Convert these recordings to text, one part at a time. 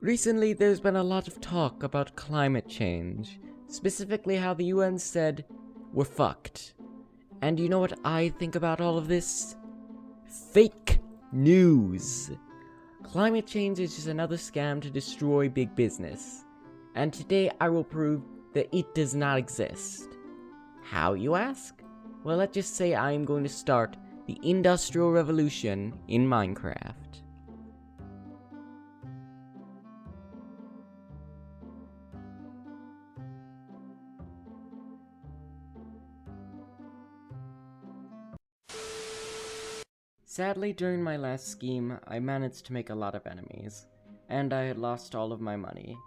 Recently, there's been a lot of talk about climate change, specifically how the UN said, we're fucked. And you know what I think about all of this? Fake news. Climate change is just another scam to destroy big business. And today I will prove that it does not exist. How, you ask? Well, let's just say I am going to start the Industrial Revolution in Minecraft. Sadly, during my last scheme, I managed to make a lot of enemies, and I had lost all of my money.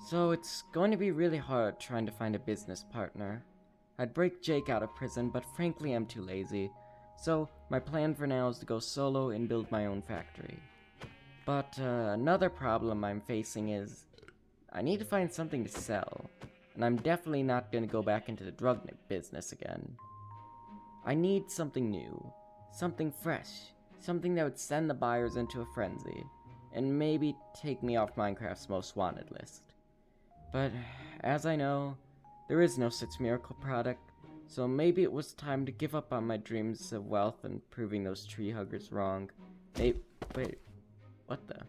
So it's going to be really hard trying to find a business partner. I'd break Jake out of prison, but frankly I'm too lazy, so my plan for now is to go solo and build my own factory. But another problem I'm facing is, I need to find something to sell, and I'm definitely not going to go back into the drug business again. I need something new. Something fresh, something that would send the buyers into a frenzy, and maybe take me off Minecraft's most wanted list. But, as I know, there is no such miracle product, so maybe it was time to give up on my dreams of wealth and proving those tree huggers wrong. Wait, what the?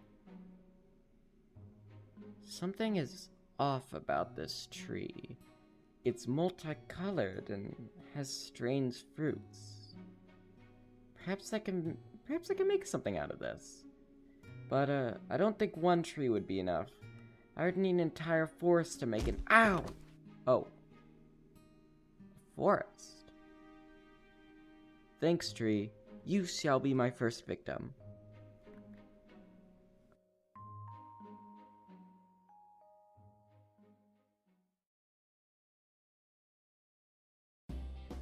Something is off about this tree. It's multicolored and has strange fruits. Perhaps I can make something out of this. But, I don't think one tree would be enough. I would need an entire forest to make an— Ow! Oh. Forest. Thanks, tree. You shall be my first victim.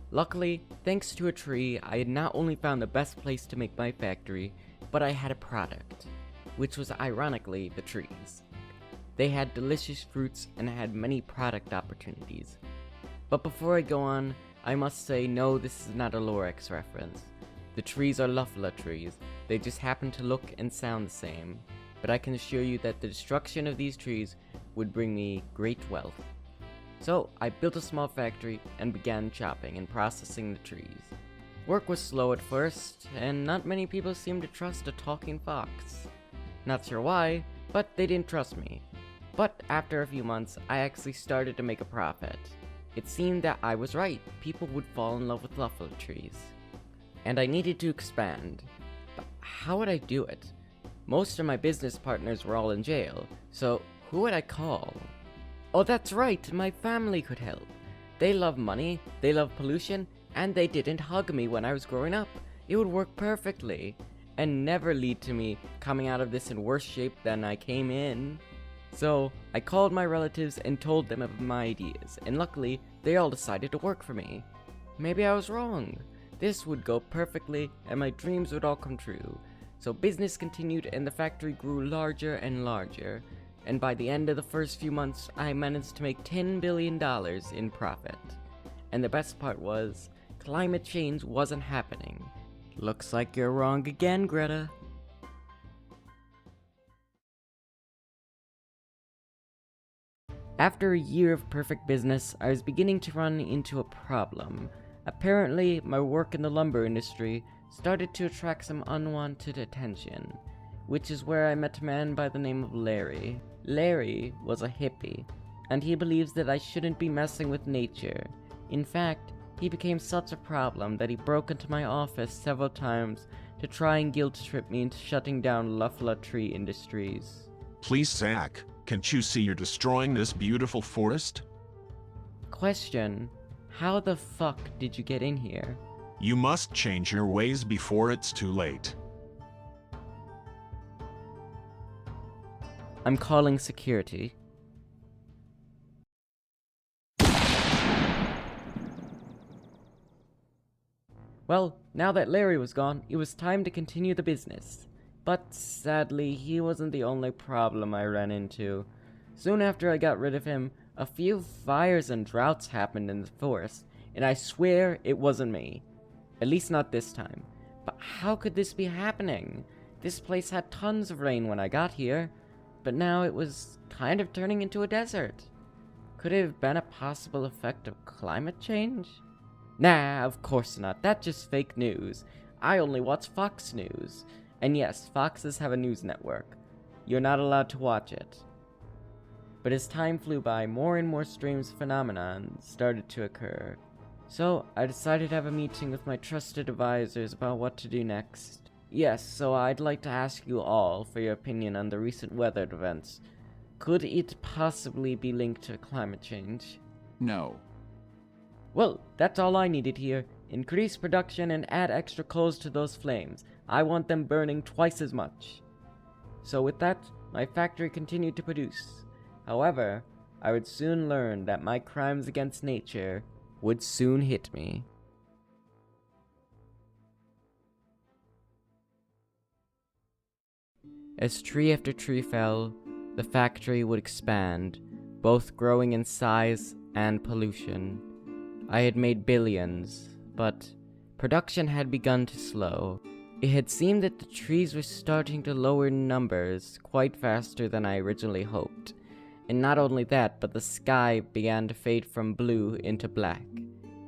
Luckily, thanks to a tree, I had not only found the best place to make my factory, but I had a product, which was ironically the trees. They had delicious fruits and had many product opportunities. But before I go on, I must say no, this is not a Lorex reference. The trees are Luffala trees, they just happen to look and sound the same, but I can assure you that the destruction of these trees would bring me great wealth. So, I built a small factory and began chopping and processing the trees. Work was slow at first, and not many people seemed to trust a talking fox. Not sure why, but they didn't trust me. But after a few months, I actually started to make a profit. It seemed that I was right, people would fall in love with Luffala trees. And I needed to expand. But how would I do it? Most of my business partners were all in jail, so who would I call? Oh, that's right, my family could help. They love money, they love pollution, and they didn't hug me when I was growing up. It would work perfectly, and never lead to me coming out of this in worse shape than I came in. So, I called my relatives and told them of my ideas, and luckily, they all decided to work for me. Maybe I was wrong. This would go perfectly, and my dreams would all come true. So business continued, and the factory grew larger and larger. And by the end of the first few months, I managed to make $10 billion in profit. And the best part was, climate change wasn't happening. Looks like you're wrong again, Greta. After a year of perfect business, I was beginning to run into a problem. Apparently, my work in the lumber industry started to attract some unwanted attention, which is where I met a man by the name of Larry. Larry was a hippie, and he believes that I shouldn't be messing with nature. In fact, he became such a problem that he broke into my office several times to try and guilt trip me into shutting down Luffala Tree Industries. Please, Zach, can't you see you're destroying this beautiful forest? Question: how the fuck did you get in here? You must change your ways before it's too late. I'm calling security. Well, now that Larry was gone, it was time to continue the business. But sadly, he wasn't the only problem I ran into. Soon after I got rid of him, a few fires and droughts happened in the forest, and I swear it wasn't me. At least not this time. But how could this be happening? This place had tons of rain when I got here. but now it was kind of turning into a desert. Could it have been a possible effect of climate change? Nah, of course not. That's just fake news. I only watch Fox News. And yes, Foxes have a news network. You're not allowed to watch it. But as time flew by, more and more strange phenomenon started to occur. So I decided to have a meeting with my trusted advisors about what to do next. Yes, so I'd like to ask you all for your opinion on the recent weather events. Could it possibly be linked to climate change? No. Well, that's all I needed here. Increase production and add extra coals to those flames. I want them burning twice as much. So with that, my factory continued to produce. However, I would soon learn that my crimes against nature would soon hit me. As tree after tree fell, the factory would expand, both growing in size and pollution. I had made billions, but production had begun to slow. It had seemed that the trees were starting to lower in numbers quite faster than I originally hoped. And not only that, but the sky began to fade from blue into black,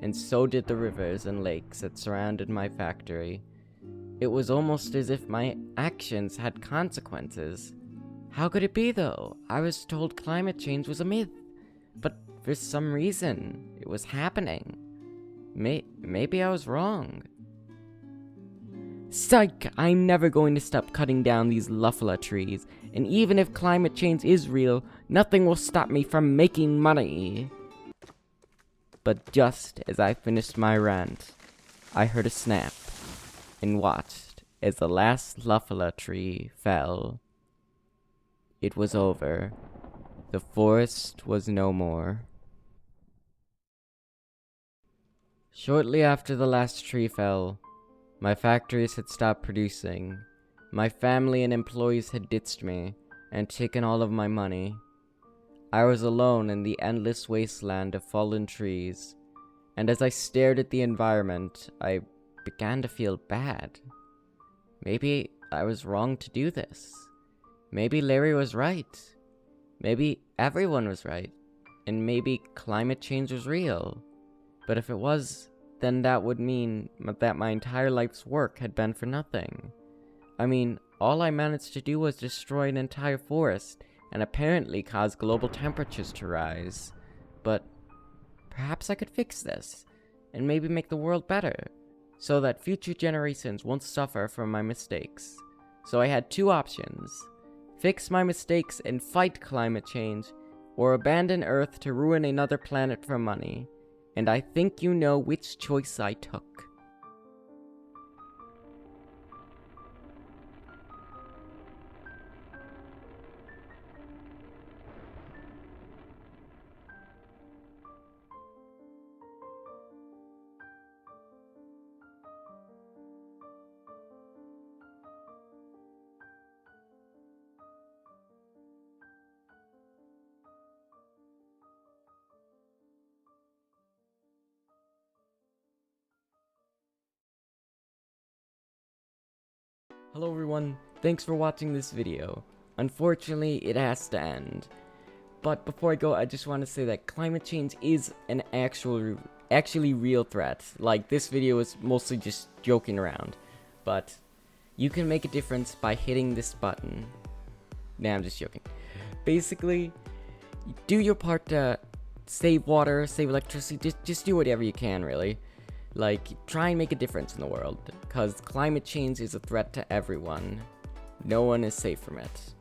and so did the rivers and lakes that surrounded my factory. It was almost as if my actions had consequences. How could it be, though? I was told climate change was a myth, but for some reason, it was happening. Maybe I was wrong. Psych! I'm never going to stop cutting down these Luffala trees, and even if climate change is real, nothing will stop me from making money. But just as I finished my rant, I heard a snap, and watched as the last Luffala tree fell. It was over. The forest was no more. Shortly after the last tree fell, my factories had stopped producing. My family and employees had ditched me and taken all of my money. I was alone in the endless wasteland of fallen trees, and as I stared at the environment, I began to feel bad. Maybe I was wrong to do this. Maybe Larry was right. Maybe everyone was right. And maybe climate change was real. But if it was, then that would mean that my entire life's work had been for nothing. I mean, all I managed to do was destroy an entire forest and apparently cause global temperatures to rise. But perhaps I could fix this and maybe make the world better so that future generations won't suffer from my mistakes. So I had two options: fix my mistakes and fight climate change, or abandon Earth to ruin another planet for money. And I think you know which choice I took. Hello everyone, thanks for watching this video. Unfortunately, it has to end. But before I go, I just want to say that climate change is an actually real threat. Like, this video is mostly just joking around. But you can make a difference by hitting this button. Nah, I'm just joking. Basically, do your part to save water, save electricity, just do whatever you can, really. Like, try and make a difference in the world, because climate change is a threat to everyone. No one is safe from it.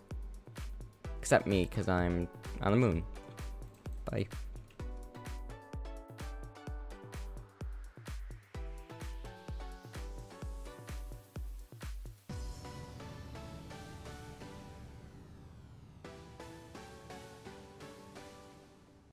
Except me, because I'm on the moon. Bye.